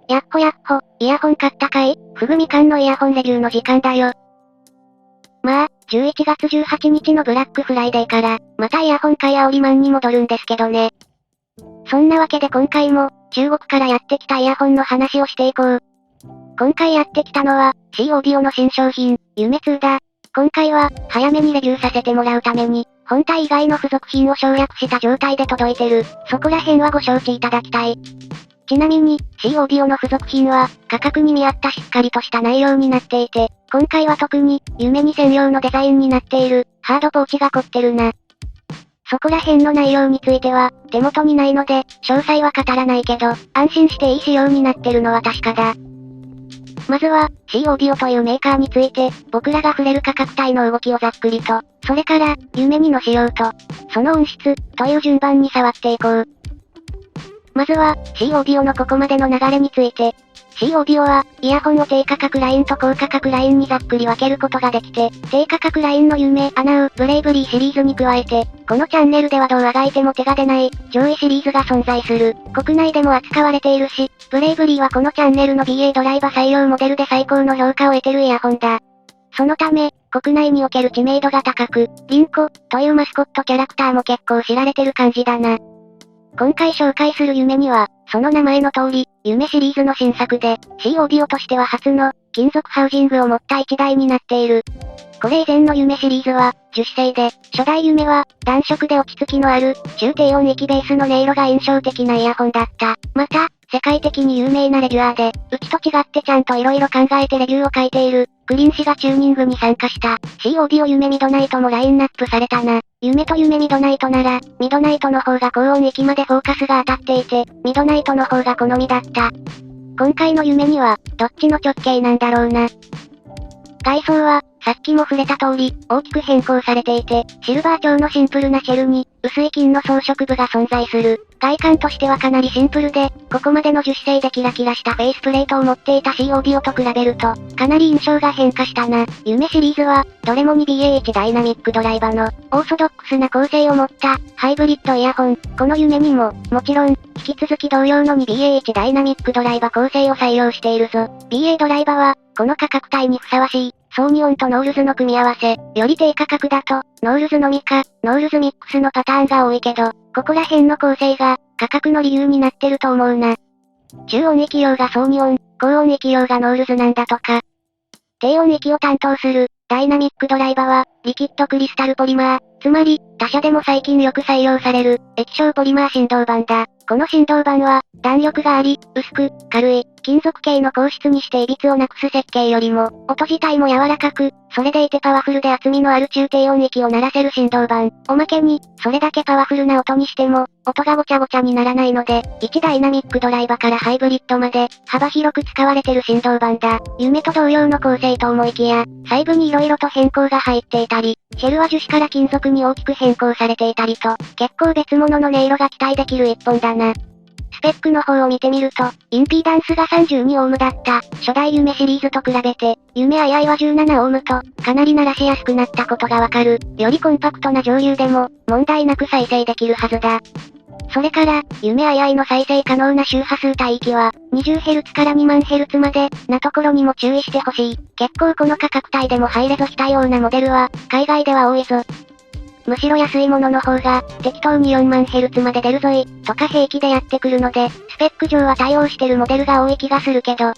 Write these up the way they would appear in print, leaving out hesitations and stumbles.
やっほやっほ、イヤホン買ったかい？ふぐみかんのイヤホンレビューの時間だよ。まあ、11月18日のブラックフライデーから、またイヤホン買い煽りマンに戻るんですけどね。そんなわけで今回も、中国からやってきたイヤホンの話をしていこう。今回やってきたのは、Cオーディオの新商品、夢2だ。今回は、早めにレビューさせてもらうために、本体以外の付属品を省略した状態で届いてる。そこら辺はご承知いただきたい。ちなみに、Cオーディオの付属品は、価格に見合ったしっかりとした内容になっていて、今回は特に、夢に専用のデザインになっている、ハードポーチが凝ってるな。そこら辺の内容については、手元にないので、詳細は語らないけど、安心していい仕様になってるのは確かだ。まずは、Cオーディオというメーカーについて、僕らが触れる価格帯の動きをざっくりと、それから、夢にの仕様と、その音質、という順番に触っていこう。まずは、Cオーディオのここまでの流れについて。Cオーディオは、イヤホンを低価格ラインと高価格ラインにざっくり分けることができて、低価格ラインの夢、アナウ、ブレイブリーシリーズに加えて、このチャンネルではどうあがいても手が出ない、上位シリーズが存在する。国内でも扱われているし、ブレイブリーはこのチャンネルの BA ドライバ採用モデルで最高の評価を得てるイヤホンだ。そのため、国内における知名度が高く、リンコ、というマスコットキャラクターも結構知られてる感じだな。今回紹介する夢には、その名前の通り、夢シリーズの新作で、Cオーディオとしては初の、金属ハウジングを持った1台になっている。これ以前の夢シリーズは、樹脂製で、初代夢は、暖色で落ち着きのある、中低音域ベースの音色が印象的なイヤホンだった。また、世界的に有名なレビュアーで、うちと違ってちゃんと色々考えてレビューを書いている、クリン氏がチューニングに参加した、Cオーディオ夢ミドナイトもラインナップされたな。夢と夢ミドナイトなら、ミドナイトの方が高音域までフォーカスが当たっていて、ミドナイトの方が好みだった。今回の夢には、どっちの直径なんだろうな。外装は、さっきも触れた通り、大きく変更されていて、シルバー調のシンプルなシェルに、薄い金の装飾部が存在する。外観としてはかなりシンプルで、ここまでの樹脂製でキラキラしたフェイスプレートを持っていた Cオーディオと比べると、かなり印象が変化したな。夢シリーズは、どれもに BA1 ダイナミックドライバの、オーソドックスな構成を持った、ハイブリッドイヤホン。この夢にも、もちろん、引き続き同様のに BA1 ダイナミックドライバ構成を採用しているぞ。BA ドライバは、この価格帯にふさわしい、ソーニオンとノールズの組み合わせ。より低価格だと、ノールズのみか、ノールズミックスのパターンが多いけど、ここら辺の構成が、価格の理由になってると思うな。中音域用がソーニオン、高音域用がノールズなんだとか。低音域を担当する、ダイナミックドライバは、リキッドクリスタルポリマー。つまり、他社でも最近よく採用される、液晶ポリマー振動板だ。この振動板は、弾力があり、薄く、軽い、金属系の硬質にして歪をなくす設計よりも、音自体も柔らかく、それでいてパワフルで厚みのある中低音域を鳴らせる振動板。おまけに、それだけパワフルな音にしても、音がごちゃごちゃにならないので、1ダイナミックドライバからハイブリッドまで、幅広く使われてる振動板だ。夢と同様の構成と思いきや、細部に色々と変更が入っていたり、シェルは樹脂から金属に大きく変更されていたりと、結構別物の音色が期待できる一本だな。スペックの方を見てみると、インピーダンスが32オームだった、初代夢シリーズと比べて、夢IIは17オームと、かなり鳴らしやすくなったことがわかる。よりコンパクトな上流でも、問題なく再生できるはずだ。それから、夢IIの再生可能な周波数帯域は、20Hz から 20,000Hz まで、なところにも注意してほしい。結構この価格帯でもハイレゾ非対応なモデルは、海外では多いぞ。むしろ安いものの方が、適当に40,000Hz まで出るぞい、とか平気でやってくるので、スペック上は対応してるモデルが多い気がするけど。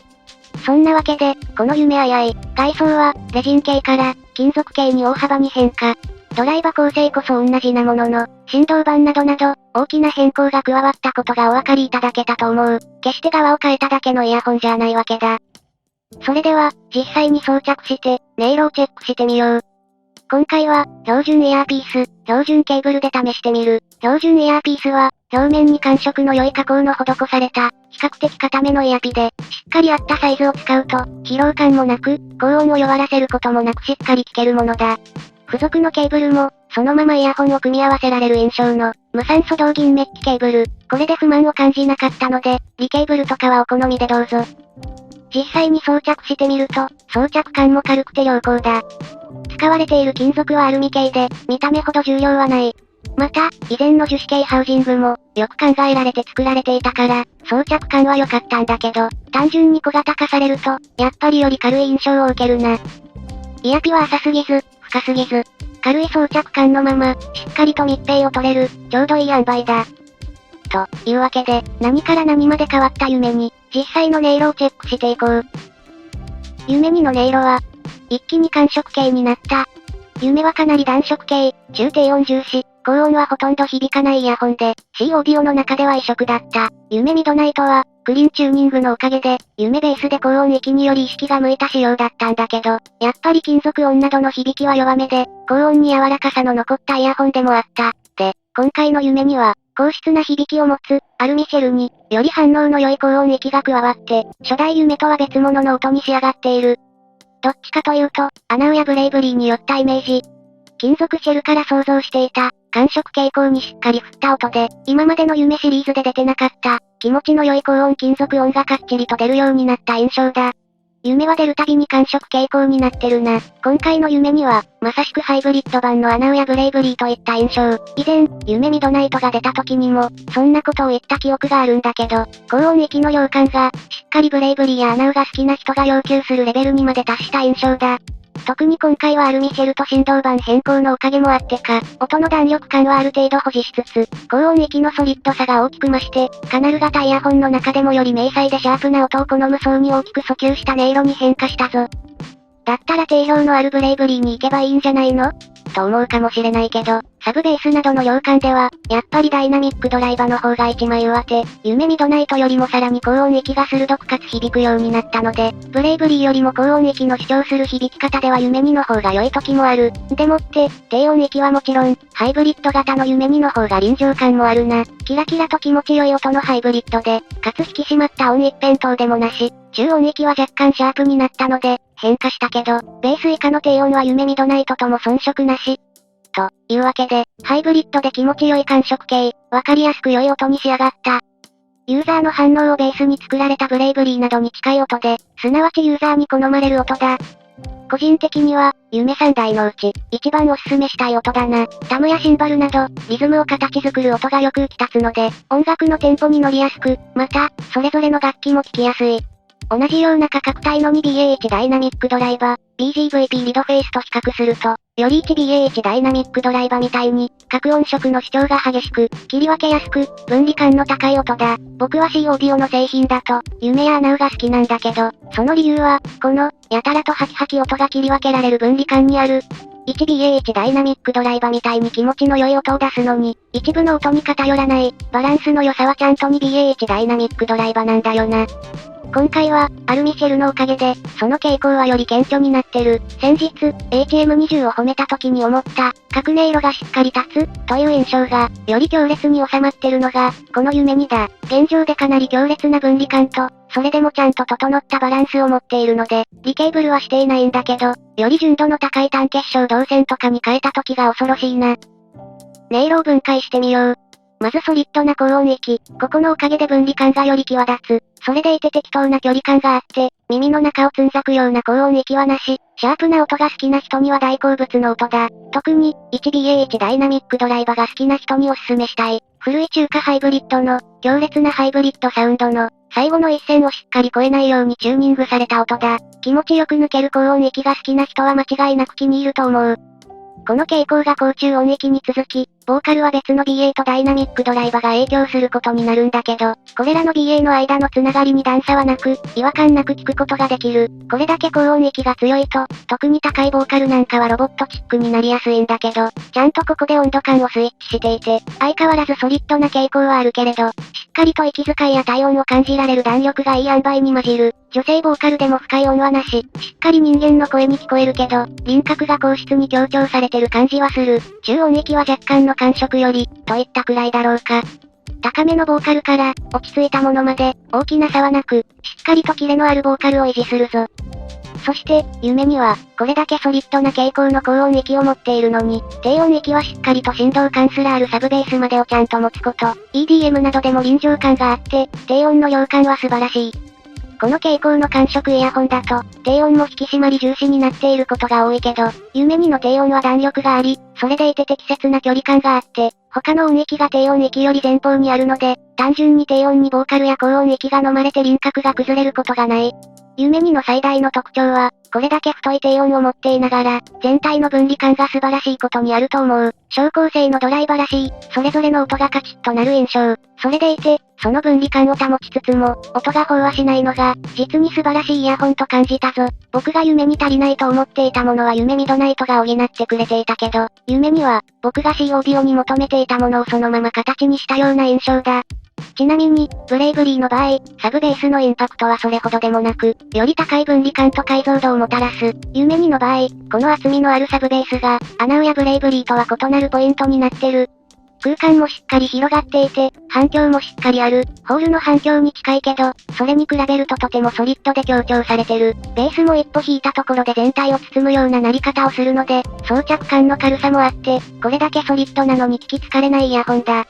そんなわけで、この夢II、外装は、レジン系から、金属系に大幅に変化。ドライバ構成こそ同じなものの、振動板などなど、大きな変更が加わったことがお分かりいただけたと思う。決して側を変えただけのイヤホンじゃないわけだ。それでは、実際に装着して、音色をチェックしてみよう。今回は、標準イヤーピース、標準ケーブルで試してみる。標準イヤーピースは、表面に感触の良い加工の施された、比較的硬めのイヤピで、しっかり合ったサイズを使うと、疲労感もなく、高音を弱らせることもなくしっかり聞けるものだ。付属のケーブルも、そのままイヤホンを組み合わせられる印象の、無酸素銅銀メッキケーブル。これで不満を感じなかったので、リケーブルとかはお好みでどうぞ。実際に装着してみると、装着感も軽くて良好だ。使われている金属はアルミ系で、見た目ほど重量はない。また、以前の樹脂系ハウジングも、よく考えられて作られていたから、装着感は良かったんだけど、単純に小型化されると、やっぱりより軽い印象を受けるな。イヤピは浅すぎず、深すぎず、軽い装着感のまま、しっかりと密閉を取れる、ちょうどいい塩梅だ。というわけで、何から何まで変わった夢2、実際の音色をチェックしていこう。夢2の音色は、一気に感触系になった。夢はかなり暖色系、中低音重視、高音はほとんど響かないイヤホンで、C オーディオの中では異色だった。夢ミドナイトは、クリーンチューニングのおかげで、夢ベースで高音域により意識が向いた仕様だったんだけど、やっぱり金属音などの響きは弱めで、高音に柔らかさの残ったイヤホンでもあった。で、今回の夢には、高質な響きを持つ、アルミシェルに、より反応の良い高音域が加わって、初代夢とは別物の音に仕上がっている。どっちかというと、アナウやブレイブリーによったイメージ。金属シェルから想像していた、感触傾向にしっかり振った音で、今までの夢シリーズで出てなかった、気持ちの良い高音金属音がかっちりと出るようになった印象だ。夢は出るたびに感触傾向になってるな。今回の夢には、まさしくハイブリッド版のアナウやブレイブリーといった印象。以前、夢ミドナイトが出た時にも、そんなことを言った記憶があるんだけど、高音域の量感が、しっかりブレイブリーやアナウが好きな人が要求するレベルにまで達した印象だ。特に今回はアルミシェルと振動板変更のおかげもあってか、音の弾力感はある程度保持しつつ、高音域のソリッドさが大きく増して、カナル型イヤホンの中でもより明細でシャープな音を好む層に大きく訴求した音色に変化したぞ。だったら定評のあるブレイブリーに行けばいいんじゃないのと思うかもしれないけど、サブベースなどの量感では、やっぱりダイナミックドライバーの方が一枚上手、夢ミドナイトよりもさらに高音域が鋭くかつ響くようになったので、ブレイブリーよりも高音域の主張する響き方では夢2の方が良い時もある。でもって、低音域はもちろん、ハイブリッド型の夢2の方が臨場感もあるな。キラキラと気持ち良い音のハイブリッドで、かつ引き締まった音一辺倒でもなし、中音域は若干シャープになったので、変化したけど、ベース以下の低音は夢ミドナイトとも遜色なし。というわけで、ハイブリッドで気持ち良い感触系、わかりやすく良い音に仕上がった。ユーザーの反応をベースに作られたブレイブリーなどに近い音で、すなわちユーザーに好まれる音だ。個人的には、夢3台のうち、一番おすすめしたい音だな。タムやシンバルなど、リズムを形作る音がよく浮き立つので、音楽のテンポに乗りやすく、また、それぞれの楽器も聴きやすい。同じような価格帯の 2BAH ダイナミックドライバー、BGVP リドフェイスと比較すると、より 1BAH ダイナミックドライバーみたいに、各音色の主張が激しく、切り分けやすく、分離感の高い音だ。僕は C オーディオの製品だと、夢やアナウが好きなんだけど、その理由は、この、やたらとハキハキ音が切り分けられる分離感にある。1BAH ダイナミックドライバーみたいに気持ちの良い音を出すのに、一部の音に偏らない、バランスの良さはちゃんと 2BAH ダイナミックドライバーなんだよな。今回は、アルミシェルのおかげで、その傾向はより顕著になってる。先日、HM20 を褒めた時に思った、各音色がしっかり立つ、という印象が、より強烈に収まってるのが、この夢2だ。現状でかなり強烈な分離感と、それでもちゃんと整ったバランスを持っているので、リケーブルはしていないんだけど、より純度の高い単結晶導線とかに変えた時が恐ろしいな。音色を分解してみよう。まずソリッドな高音域。ここのおかげで分離感がより際立つ。それでいて適当な距離感があって、耳の中をつんざくような高音域はなし。シャープな音が好きな人には大好物の音だ。特に、1BAH ダイナミックドライバーが好きな人におすすめしたい。古い中華ハイブリッドの、強烈なハイブリッドサウンドの、最後の一線をしっかり越えないようにチューニングされた音だ。気持ちよく抜ける高音域が好きな人は間違いなく気に入ると思う。この傾向が高中音域に続き、ボーカルは別の BA とダイナミックドライバーが影響することになるんだけど、これらの BA の間のつながりに段差はなく、違和感なく聞くことができる。これだけ高音域が強いと、特に高いボーカルなんかはロボットチックになりやすいんだけど、ちゃんとここで温度感をスイッチしていて、相変わらずソリッドな傾向はあるけれど、しっかりと息遣いや体温を感じられる弾力がいい塩梅に混じる。女性ボーカルでも深い音はなし、しっかり人間の声に聞こえるけど、輪郭が硬質に強調されてる感じはする。中音域は若干の感触より、といったくらいだろうか。高めのボーカルから、落ち着いたものまで、大きな差はなく、しっかりとキレのあるボーカルを維持するぞ。そして、夢には、これだけソリッドな傾向の高音域を持っているのに、低音域はしっかりと振動感すらあるサブベースまでをちゃんと持つこと。EDM などでも臨場感があって、低音の量感は素晴らしい。この傾向の感触イヤホンだと、低音も引き締まり重視になっていることが多いけど、夢2の低音は弾力があり、それでいて適切な距離感があって、他の音域が低音域より前方にあるので、単純に低音にボーカルや高音域が飲まれて輪郭が崩れることがない。夢見の最大の特徴は、これだけ太い低音を持っていながら、全体の分離感が素晴らしいことにあると思う。小構成のドライバーらしい、それぞれの音がカチッとなる印象。それでいて、その分離感を保ちつつも、音が飽和しないのが、実に素晴らしいイヤホンと感じたぞ。僕が夢に足りないと思っていたものは夢ミドナイトが補ってくれていたけど、夢には、僕が C オーディオに求めていたものをそのまま形にしたような印象だ。ちなみに、ブレイブリーの場合、サブベースのインパクトはそれほどでもなく、より高い分離感と解像度をもたらす。夢見の場合、この厚みのあるサブベースが、アナウやブレイブリーとは異なるポイントになってる。空間もしっかり広がっていて、反響もしっかりある。ホールの反響に近いけど、それに比べるととてもソリッドで強調されてる。ベースも一歩引いたところで全体を包むような鳴り方をするので、装着感の軽さもあって、これだけソリッドなのに聞き疲れないイヤホンだ。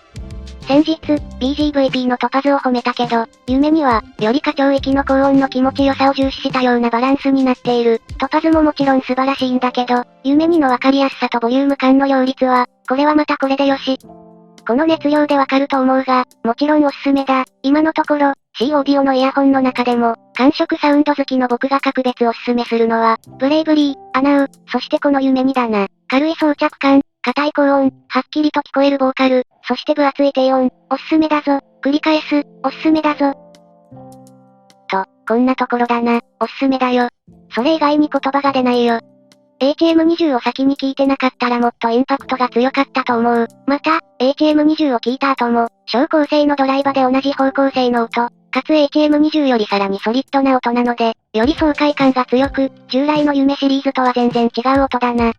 先日、BGVP のトパズを褒めたけど、夢には、より過聴域の高音の気持ちよさを重視したようなバランスになっている。トパズももちろん素晴らしいんだけど、夢にの分かりやすさとボリューム感の両立は、これはまたこれでよし。この熱量でわかると思うが、もちろんおすすめだ。今のところ、C オーディオのイヤホンの中でも、感触サウンド好きの僕が格別おすすめするのは、ブレイブリー、アナウ、そしてこの夢にだな。軽い装着感、硬い高音、はっきりと聞こえるボーカル、そして分厚い低音、おすすめだぞ。繰り返す、おすすめだぞ。と、こんなところだな、おすすめだよ。それ以外に言葉が出ないよ。HM20 を先に聞いてなかったらもっとインパクトが強かったと思う。また、HM20 を聞いた後も、小構成のドライバーで同じ方向性の音、かつ HM20 よりさらにソリッドな音なので、より爽快感が強く、従来の夢シリーズとは全然違う音だな。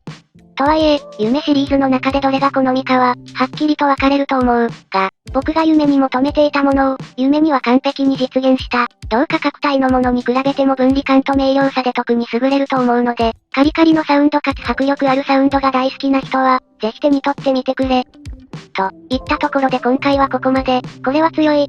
とはいえ、夢シリーズの中でどれが好みかは、はっきりと分かれると思う。が、僕が夢に求めていたものを、夢には完璧に実現した。同価格帯のものに比べても分離感と明瞭さで特に優れると思うので、カリカリのサウンドかつ迫力あるサウンドが大好きな人は、ぜひ手に取ってみてくれ。といったところで今回はここまで。これは強い。